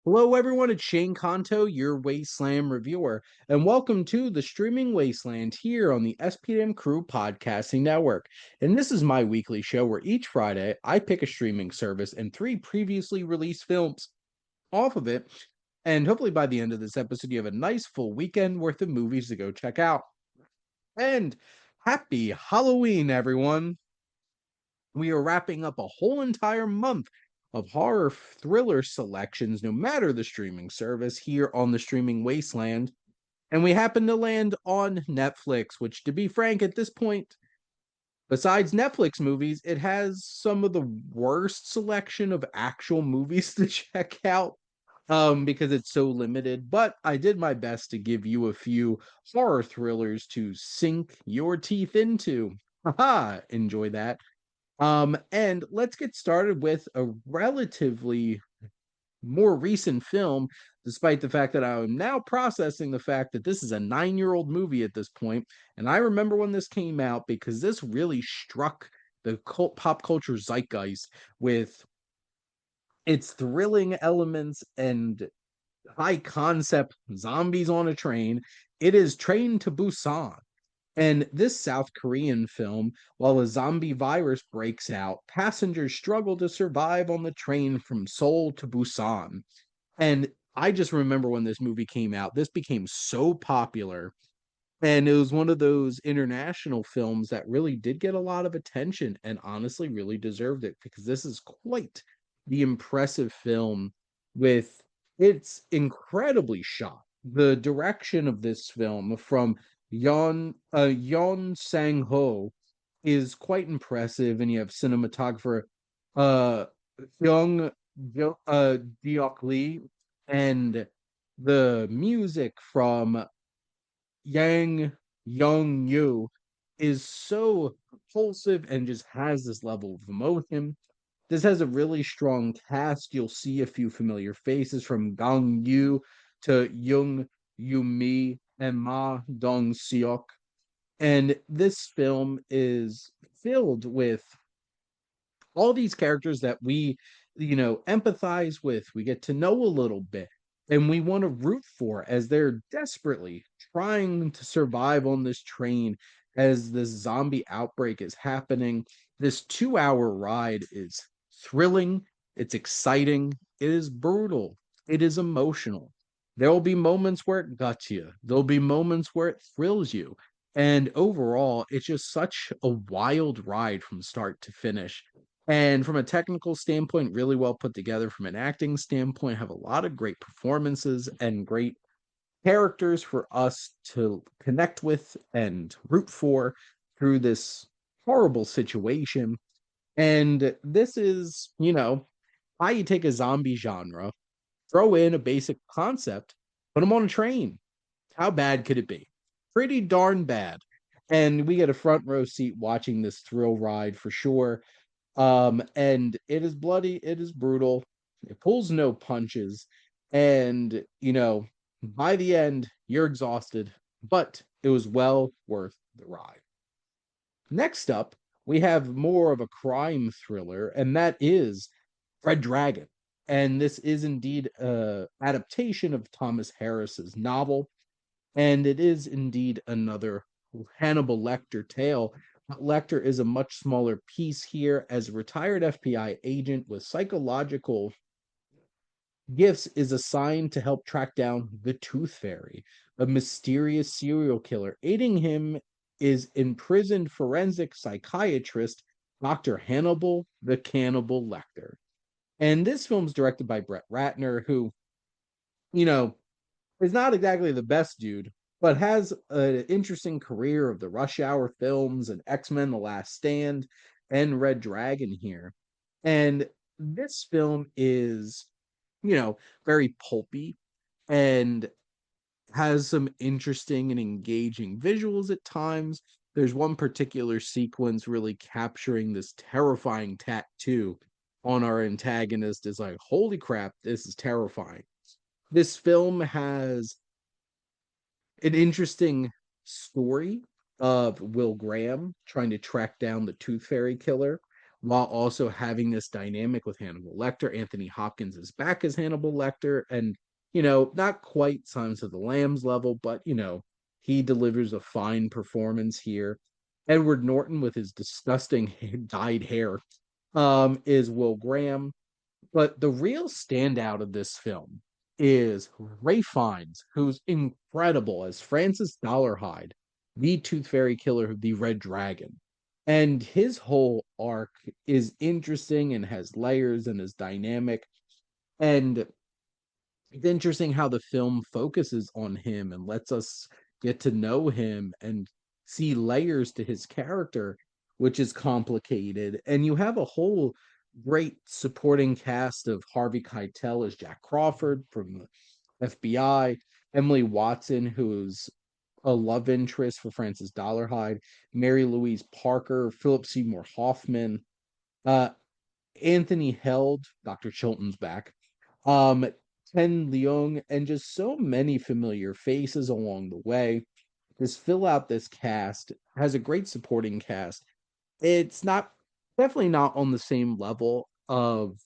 Hello, everyone. It's Shane Kanto, your Wasteland reviewer, and welcome to the streaming Wasteland here on the SPM Crew Podcasting Network. And this is my weekly show where each Friday I pick a streaming service and three previously released films off of it. And hopefully by the end of this episode, you have a nice full weekend worth of movies to go check out. And happy Halloween, everyone. We are wrapping up a whole entire month of horror thriller selections, no matter the streaming service, here on the streaming wasteland. And we happen to land on Netflix, which, to be frank, at this point, besides Netflix movies, it has some of the worst selection of actual movies to check out because it's so limited. But I did my best to give you a few horror thrillers to sink your teeth into. Haha, enjoy that. And let's get started with a relatively more recent film, despite the fact that I'm now processing the fact that this is a 9-year-old movie at this point. And I remember when this came out because this really struck the pop culture zeitgeist with its thrilling elements and high concept zombies on a train. It is Train to Busan. And this South Korean film, while a zombie virus breaks out, passengers struggle to survive on the train from Seoul to Busan. And I just remember when this movie came out, this became so popular. And it was one of those international films that really did get a lot of attention and honestly really deserved it because this is quite the impressive film with it's incredibly shot. The direction of this film from Yon Sang-ho is quite impressive, and you have cinematographer uh Young Deok Lee, and the music from Yang Young Yu is so propulsive and just has this level of emotion. This has a really strong cast. You'll see a few familiar faces from Gang Yu to Young Yumi and Ma Dong Seok. And this film is filled with all these characters that we empathize with, we get to know a little bit, and we want to root for as they're desperately trying to survive on this train as this zombie outbreak is happening. This 2-hour ride is thrilling, it's exciting, it is brutal, it is emotional. There will be moments where it guts you, there'll be moments where it thrills you. And overall, it's just such a wild ride from start to finish. And from a technical standpoint, really well put together. From an acting standpoint, have a lot of great performances and great characters for us to connect with and root for through this horrible situation. And this is how you take a zombie genre, throw in a basic concept, put them on a train. How bad could it be? Pretty darn bad. And we get a front row seat watching this thrill ride for sure. And it is bloody, it is brutal, it pulls no punches, and by the end, you're exhausted, but it was well worth the ride. Next up, we have more of a crime thriller, and that is Red Dragon. And this is indeed a adaptation of Thomas Harris's novel, and it is indeed another Hannibal Lecter tale. Lecter is a much smaller piece here as a retired FBI agent with psychological gifts is assigned to help track down the Tooth Fairy, a mysterious serial killer. Aiding him is imprisoned forensic psychiatrist Dr. Hannibal the Cannibal Lecter. And this film's directed by Brett Ratner, who is not exactly the best dude, but has an interesting career of the Rush Hour films and X-Men The Last Stand and Red Dragon here. And this film is very pulpy and has some interesting and engaging visuals at times. There's one particular sequence really capturing this terrifying tattoo on our antagonist is like, holy crap, this is terrifying. This film has an interesting story of Will Graham trying to track down the Tooth Fairy killer, while also having this dynamic with Hannibal Lecter. Anthony Hopkins is back as Hannibal Lecter, and not quite Silence of the Lambs level, but he delivers a fine performance here. Edward Norton with his disgusting dyed hair is Will Graham. But the real standout of this film is Ray Fiennes, who's incredible as Francis Dollarhide, the Tooth Fairy Killer, the Red Dragon. And his whole arc is interesting and has layers and is dynamic. And it's interesting how the film focuses on him and lets us get to know him and see layers to his character, which is complicated. And you have a whole great supporting cast of Harvey Keitel as Jack Crawford from the FBI, Emily Watson, who's a love interest for Francis Dollarhide, Mary Louise Parker, Philip Seymour Hoffman, uh, Anthony Held, Dr. Chilton's back, um, Ken Leung, and just so many familiar faces along the way. Just fill out this cast, has a great supporting cast. It's not definitely not on the same level of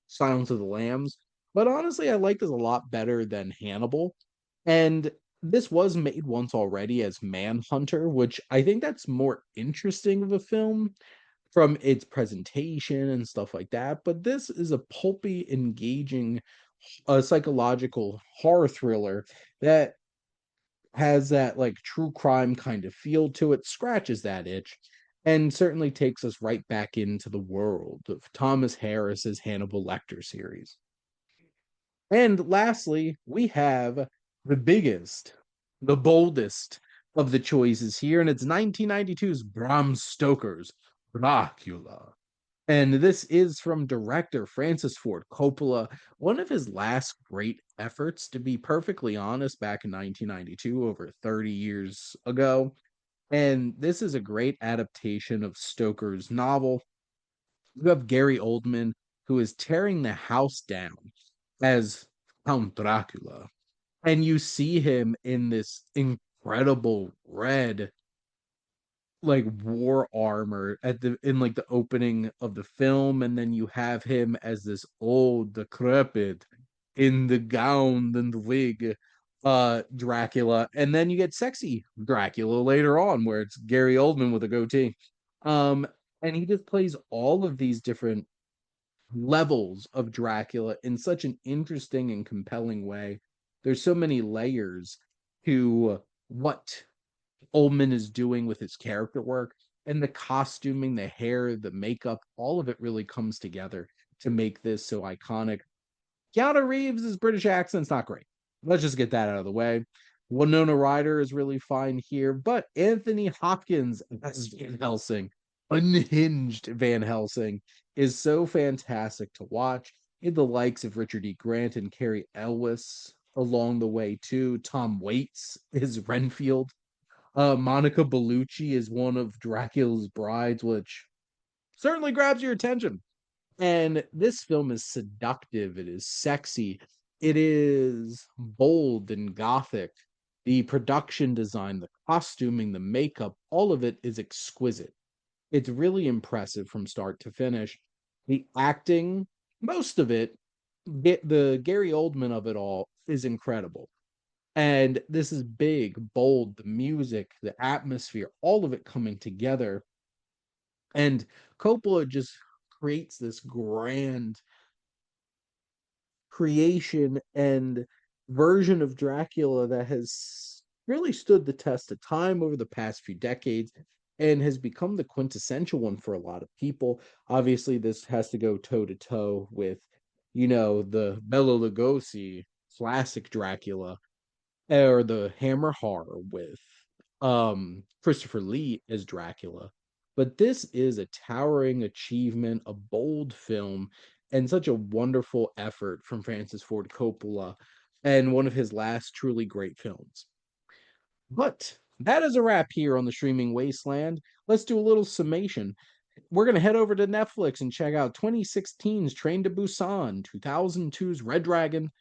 Silence of the Lambs, but honestly, I like this a lot better than Hannibal. And this was made once already as Manhunter, which I think that's more interesting of a film from its presentation and stuff like that. But this is a pulpy, engaging, psychological horror thriller that has that like true crime kind of feel to it, scratches that itch, and certainly takes us right back into the world of Thomas Harris's Hannibal Lecter series. And lastly, we have the biggest, the boldest of the choices here, and it's 1992's Bram Stoker's Dracula. And this is from director Francis Ford Coppola, one of his last great efforts, to be perfectly honest, back in 1992, over 30 years ago. And this is a great adaptation of Stoker's novel. You have Gary Oldman, who is tearing the house down as Count Dracula. And you see him in this incredible red like war armor at the in like the opening of the film, and then you have him as this old decrepit in the gown and the wig Dracula, and then you get sexy Dracula later on where it's Gary Oldman with a goatee. um and he just plays all of these different levels of Dracula in such an interesting and compelling way. There's so many layers to what Ullman is doing with his character work, and the costuming, the hair, the makeup, all of it really comes together to make this so iconic. Keanu Reeves' British accent's not great. Let's just get that out of the way. Winona Ryder is really fine here, but Anthony Hopkins as Van Helsing, unhinged Van Helsing, is so fantastic to watch. In the likes of Richard E. Grant and Carrie Elwes along the way too. Tom Waits is Renfield. Monica Bellucci is one of Dracula's brides, which certainly grabs your attention. And this film is seductive, it is sexy, it is bold and gothic. The production design, the costuming, the makeup, all of it is exquisite. It's really impressive from start to finish. The acting, most of it, the Gary Oldman of it all is incredible. And this is big, bold, the music, the atmosphere, all of it coming together. And Coppola just creates this grand creation and version of Dracula that has really stood the test of time over the past few decades and has become the quintessential one for a lot of people. Obviously, this has to go toe to toe with, the Bela Lugosi classic Dracula, or the Hammer horror with Christopher Lee as Dracula. But this is a towering achievement, a bold film, and such a wonderful effort from Francis Ford Coppola, and one of his last truly great films. But that is a wrap here on the streaming wasteland. Let's do a little summation. We're going to head over to Netflix and check out 2016's Train to Busan, 2002's Red Dragon,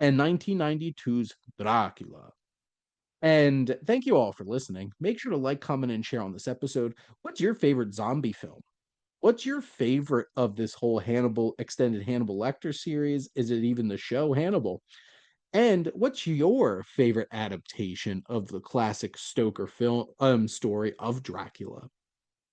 and 1992's Dracula. And thank you all for listening. Make sure to like, comment, and share on this episode. What's your favorite zombie film? What's your favorite of this whole Hannibal extended Hannibal Lecter series? Is it even the show Hannibal? And what's your favorite adaptation of the classic Stoker film story of Dracula?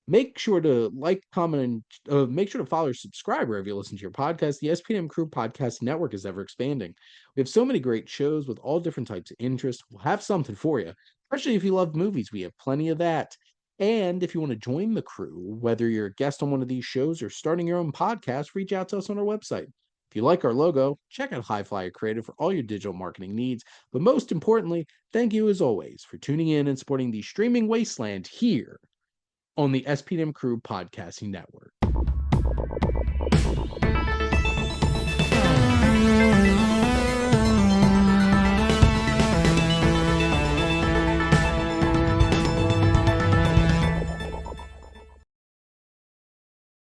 Make sure to like, comment, and make sure to follow or subscribe wherever you listen to your podcast. The SPM Crew Podcast Network is ever expanding. We have so many great shows with all different types of interests. We'll have something for you, especially if you love movies. We have plenty of that. And if you want to join the crew, whether you're a guest on one of these shows or starting your own podcast, reach out to us on our website. If you like our logo, check out High Flyer Creative for all your digital marketing needs. But most importantly, thank you as always for tuning in and supporting the streaming wasteland here on the SPM Crew Podcasting Network.